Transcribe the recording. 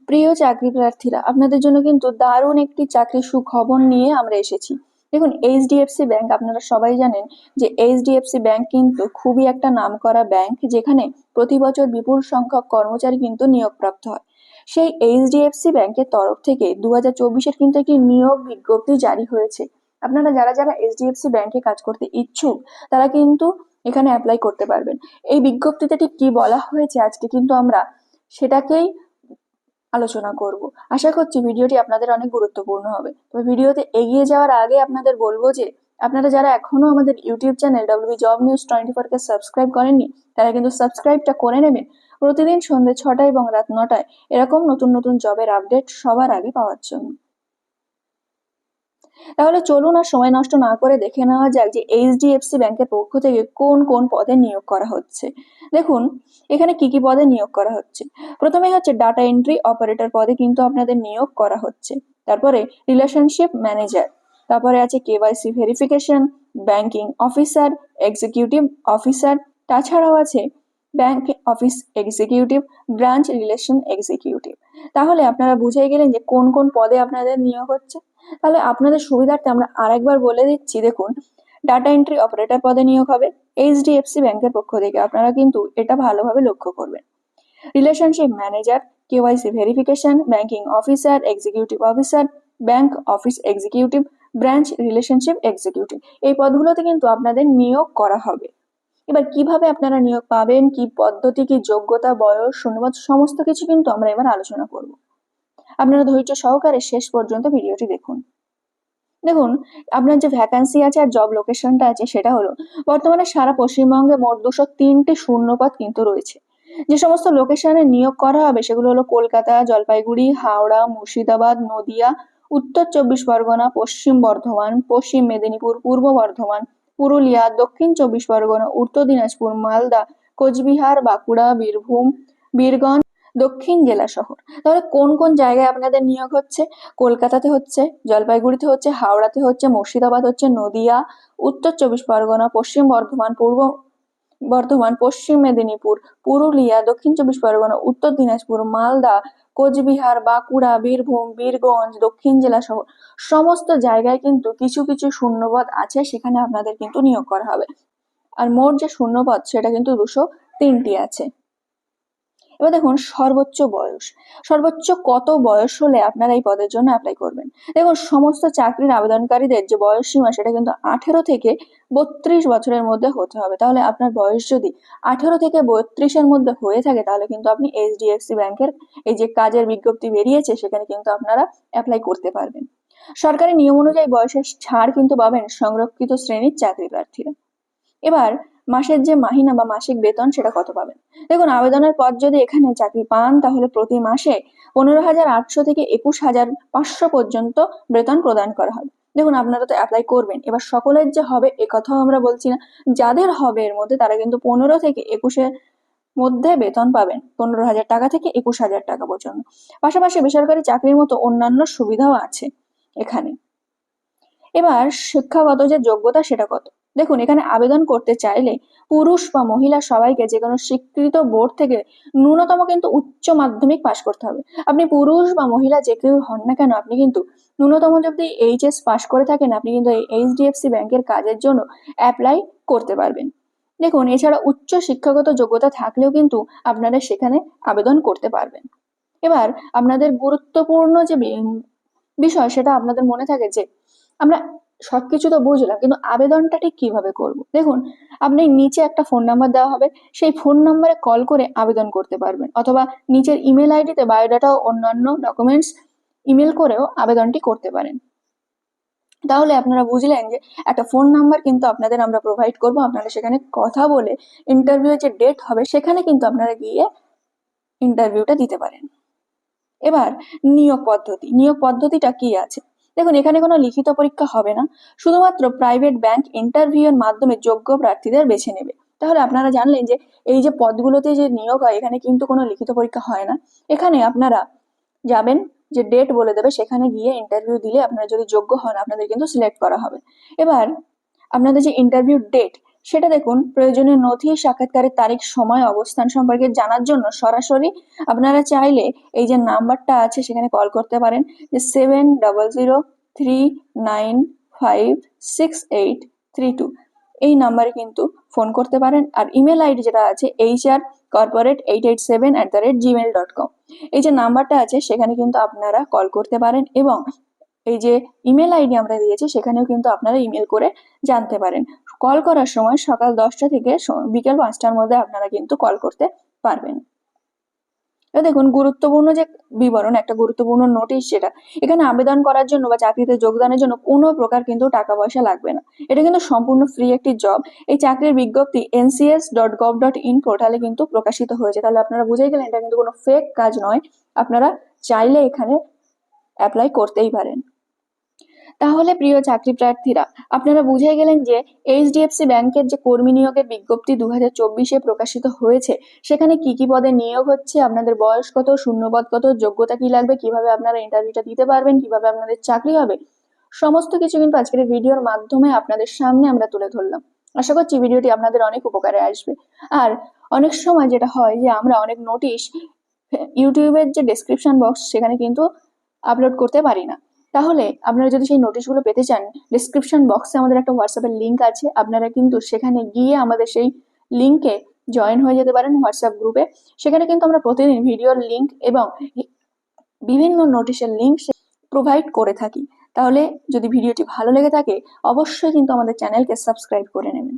প্রিয় চাকরি প্রার্থীরা, আপনাদের জন্য কিন্তু দারুণ একটি চাকরির সুখবর নিয়ে আমরা এসেছি। দেখুন, এইচডিএফসি ব্যাংক, আপনারা সবাই জানেন যে এইচডিএফসি ব্যাংক কিন্তু খুবই একটা নামকরা ব্যাংক, যেখানে প্রতি বছর বিপুল সংখ্যক কর্মচারী কিন্তু নিয়োগপ্রাপ্ত হয়। সেই এইচডিএফসি ব্যাংকের তরফ থেকে 2024-এর কিন্তু একটি নিয়োগ বিজ্ঞপ্তি জারি হয়েছে। আপনারা যারা যারা এইচডিএফসি ব্যাংকে কাজ করতে ইচ্ছুক, তারা কিন্তু এখানে অ্যাপ্লাই করতে পারবেন। এই বিজ্ঞপ্তিতে ঠিক কি বলা হয়েছে আজকে কিন্তু আমরা সেটাকেই আলোচনা করব। আশা করছি ভিডিওটি আপনাদের অনেক গুরুত্বপূর্ণ হবে। তবে ভিডিওতে এগিয়ে যাওয়ার আগে আপনাদের বলবো যে আপনারা যারা এখনো আমাদের YouTube channel WB job news 24 কে সাবস্ক্রাইব করেননি, তারা কিন্তু সাবস্ক্রাইবটা করে নেবেন প্রতিদিন সন্ধ্যে 6টায় এবং রাত 9টায় এরকম নতুন নতুন জবের আপডেট সবার আগে পাওয়ার জন্য। তাহলে চলুন আর সময় নষ্ট না করে দেখে নেওয়া যাক যে এইচডিএফসি ব্যাংকের পক্ষ থেকে কোন কোন পদে নিয়োগ করা হচ্ছে। দেখুন, এখানে কি কি পদে নিয়োগ করা হচ্ছে। প্রথমে হচ্ছে ডাটা এন্ট্রি অপারেটর পদে কিন্তু আপনাদের নিয়োগ করা হচ্ছে। তারপরে রিলেশনশিপ ম্যানেজার, তারপরে আছে KYC verification, banking officer, executive officer, তাছাড়াও আছে bank office executive, branch relation executive. তাহলে আপনারা বুঝে গেলেন যে কোন কোন পদে আপনাদের নিয়োগ হচ্ছে। তাহলে আপনাদের সুবিধার্থে আমরা আরেকবার বলে দিচ্ছি। দেখুন, ডাটা এন্ট্রি অপারেটর পদে নিয়োগ হবে এইচডিএফসি ব্যাংকের পক্ষ থেকে, আপনারা কিন্তু এটা ভালোভাবে লক্ষ্য করবেন। Relationship manager, KYC verification, banking officer, executive officer, bank office executive, branch relationship executive, এই পদগুলোতে কিন্তু আপনাদের নিয়োগ করা হবে। এবার কিভাবে আপনারা নিয়োগ পাবেন, কি পদ্ধতি, কি যোগ্যতা, বয়স, শূন্যপদ, সমস্ত কিছু কিন্তু আমরা এবার আলোচনা করব। আপনারা ধৈর্য সহকারে শেষ পর্যন্ত ভিডিওটি দেখুন। দেখুন, আপনার যে ভ্যাকান্সি আছে আর জব লোকেশনটা আছে সেটা হলো, বর্তমানে সারা পশ্চিমবঙ্গে মোট 203টি শূন্যপদ কিন্তু রয়েছে। যে সমস্ত লোকেশনে নিয়োগ করা হবে সেগুলো হলো কলকাতা, জলপাইগুড়ি, হাওড়া, মুর্শিদাবাদ, নদিয়া, উত্তর 24 পরগনা, পশ্চিম বর্ধমান, পশ্চিম মেদিনীপুর, পূর্ব বর্ধমান, পুরুলিয়া, দক্ষিণ 24 পরগনা, উত্তর দিনাজপুর, মালদা, কোচবিহার, বাঁকুড়া, বীরভূম, বীরগঞ্জ, দক্ষিণ জেলা শহর। তাহলে কোন কোন জায়গায় আপনাদের নিয়োগ হচ্ছে? কলকাতাতে হচ্ছে, জলপাইগুড়িতে হচ্ছে, হাওড়াতে হচ্ছে, মুর্শিদাবাদ হচ্ছে, নদিয়া, উত্তর 24 পরগনা, পশ্চিম বর্ধমান, পূর্ব বর্ধমান, পশ্চিম মেদিনীপুর, পুরুলিয়া, দক্ষিণ 24 পরগনা, উত্তর দিনাজপুর, মালদা, কোচবিহার, বাঁকুড়া, বীরভূম, বীরগঞ্জ, দক্ষিণ জেলা শহর, সমস্ত জায়গায় কিন্তু কিছু কিছু শূন্যপদ আছে, সেখানে আপনাদের কিন্তু নিয়োগ করা হবে। আর মোট যে শূন্যপদ সেটা কিন্তু 203টি আছে। এবার দেখুন, সর্বোচ্চ কত বয়স হলে আপনারা এই পদের জন্য অ্যাপ্লাই করবেন। দেখুন, সমস্ত চাকরির আবেদনকারীদের যে বয়স সীমা সেটা কিন্তু 18 থেকে 32 বছরের মধ্যে হতে হবে। তাহলে আপনার বয়স যদি 18 থেকে 32-এর মধ্যে হয়ে থাকে, তাহলে কিন্তু আপনি এইচডিএফসি ব্যাংকের এই যে কাজের বিজ্ঞপ্তি বেরিয়েছে সেখানে কিন্তু আপনারা অ্যাপ্লাই করতে পারবেন। সরকারি নিয়ম অনুযায়ী বয়সের ছাড় কিন্তু পাবেন সংরক্ষিত শ্রেণীর চাকরি প্রার্থীরা। এবার মাসের যে মাহিনা বা মাসিক বেতন সেটা কত পাবেন। দেখুন, আবেদনের পর যদি এখানে চাকরি পান, তাহলে প্রতি মাসে 15,800 থেকে 21,500 পর্যন্ত বেতন প্রদান করা হবে। দেখুন, আপনারা তো অ্যাপ্লাই করবেন, এবার সকলের যে হবে এ কথাও আমরা বলছি না। যাদের হবে এর মধ্যে তারা কিন্তু 15 থেকে 21-এর মধ্যে বেতন পাবেন, 15,000 টাকা থেকে 21,000 টাকা পর্যন্ত। পাশাপাশি বেসরকারি চাকরির মতো অন্যান্য সুবিধাও আছে এখানে। এবার শিক্ষাগত যে যোগ্যতা সেটা কত। দেখুন, এখানে আবেদন করতে চাইলে পুরুষ বা মহিলা সবাইকে যে কোনো স্বীকৃত বোর্ড থেকে ন্যূনতম কিন্তু উচ্চ মাধ্যমিক পাশ করতে হবে। আপনি পুরুষ বা মহিলা যে কেউ হন না কেন, আপনি কিন্তু ন্যূনতম যদি এইচএস পাশ করে থাকেন, আপনি কিন্তু এই এইচডিএফসি ব্যাংকের কাজের জন্য অ্যাপ্লাই করতে পারবেন। দেখুন, এছাড়া উচ্চ শিক্ষাগত যোগ্যতা থাকলেও কিন্তু আপনারা সেখানে আবেদন করতে পারবেন। এবার আপনাদের গুরুত্বপূর্ণ যে বিষয় সেটা আপনাদের মনে থাকে যে আমরা সবকিছু তো বুঝলাম, কিন্তু আবেদনটা ঠিক কিভাবে করব। দেখুন, আপনি নিচে একটা ফোন নাম্বার দেওয়া হবে, সেই ফোন নাম্বারে কল করে আবেদন করতে পারবেন, অথবা নিচের ইমেল আইডিতে বায়োডাটা ও অন্যান্য ডকুমেন্টস ইমেল করেও আবেদনটি করতে পারেন। তাহলে আপনারা বুঝলেন যে একটা ফোন নাম্বার কিন্তু আপনাদের আমরা প্রোভাইড করব। আপনারা সেখানে কথা বলে ইন্টারভিউ যে ডেট হবে সেখানে কিন্তু আপনারা গিয়ে ইন্টারভিউটা দিতে পারেন। এবার নিয়োগ পদ্ধতিটা কি আছে। দেখুন, এখানে কোনো লিখিত পরীক্ষা হবে না, শুধুমাত্র প্রাইভেট ব্যাংক ইন্টারভিউয়ের মাধ্যমে যোগ্য প্রার্থীদের বেছে নেবে। তাহলে আপনারা জানলেন যে এই যে পদগুলোতে যে নিয়োগ হয় এখানে কিন্তু কোনো লিখিত পরীক্ষা হয় না। এখানে আপনারা যাবেন, যে ডেট বলে দেবে, সেখানে গিয়ে ইন্টারভিউ দিলে আপনারা যদি যোগ্য হন আপনাদের কিন্তু সিলেক্ট করা হবে। এবার আপনাদের যে ইন্টারভিউ ডেট সেটা দেখুন, প্রয়োজনীয় নথি, সাক্ষাৎকারের তারিখ, সময়, অবস্থান সম্পর্কে জানার জন্য সরাসরি আপনারা চাইলে এই যে নাম্বারটা আছে সেখানে কল করতে পারেন, যে 7003956832। এই নাম্বারে কিন্তু ফোন করতে পারেন। আর ইমেল আইডি যেটা আছে hrcorporate887@gmail.com, এই যে নাম্বারটা আছে সেখানে কিন্তু আপনারা কল করতে পারেন, এবং এই যে ইমেল আইডি আমরা দিয়েছি সেখানেও কিন্তু আপনারা ইমেল করে জানতে পারেন। কল করার সময় সকাল 10টা থেকে বিকেল 5টার মধ্যে আপনারা কিন্তু কল করতে পারবেন। এবার দেখুন, গুরুত্বপূর্ণ যে বিবরণ, একটা গুরুত্বপূর্ণ নোটিশ, যেটা এখানে আবেদন করার জন্য বা চাকরিতে যোগদানের জন্য কোনো প্রকার কিন্তু টাকা পয়সা লাগবে না। এটা কিন্তু সম্পূর্ণ ফ্রি একটি জব। এই চাকরির বিজ্ঞপ্তি ncs.gov.in পোর্টালে কিন্তু প্রকাশিত হয়েছে। তাহলে আপনারা বুঝেই গেলেন এটা কিন্তু কোনো ফেক কাজ নয়, আপনারা চাইলে এখানে অ্যাপ্লাই করতেই পারেন। তাহলে প্রিয় চাকরি প্রার্থীরা, আপনারা বুঝে গেলেন যে এইচডিএফসি ব্যাংকের যে কর্মী নিয়োগের বিজ্ঞপ্তি 2024-এ প্রকাশিত হয়েছে, সেখানে কি কি পদে নিয়োগ হচ্ছে, আপনাদের বয়স কত, শূন্যপদ কত, যোগ্যতা কি লাগবে, কিভাবে আপনারা ইন্টারভিউটা দিতে পারবেন, কিভাবে আপনাদের চাকরি হবে, সমস্ত কিছু কিন্তু আজকের এই ভিডিওর মাধ্যমে আপনাদের সামনে আমরা তুলে ধরলাম। আশা করছি ভিডিওটি আপনাদের অনেক উপকারে আসবে। আর অনেক সময় যেটা হয় যে আমরা অনেক নোটিশ ইউটিউবের যে ডেসক্রিপশন বক্স সেখানে কিন্তু আপলোড করতে পারি না। তাহলে আপনারা যদি সেই নোটিশগুলো পেতে চান, ডেসক্রিপশন বক্সে আমাদের একটা হোয়াটসঅ্যাপের লিঙ্ক আছে, আপনারা কিন্তু সেখানে গিয়ে আমাদের সেই লিঙ্কে জয়েন হয়ে যেতে পারেন হোয়াটসঅ্যাপ গ্রুপে। সেখানে কিন্তু আমরা প্রতিদিন ভিডিওর লিঙ্ক এবং বিভিন্ন নোটিশের লিঙ্ক প্রোভাইড করে থাকি। তাহলে যদি ভিডিওটি ভালো লেগে থাকে, অবশ্যই কিন্তু আমাদের চ্যানেলকে সাবস্ক্রাইব করে নেবেন।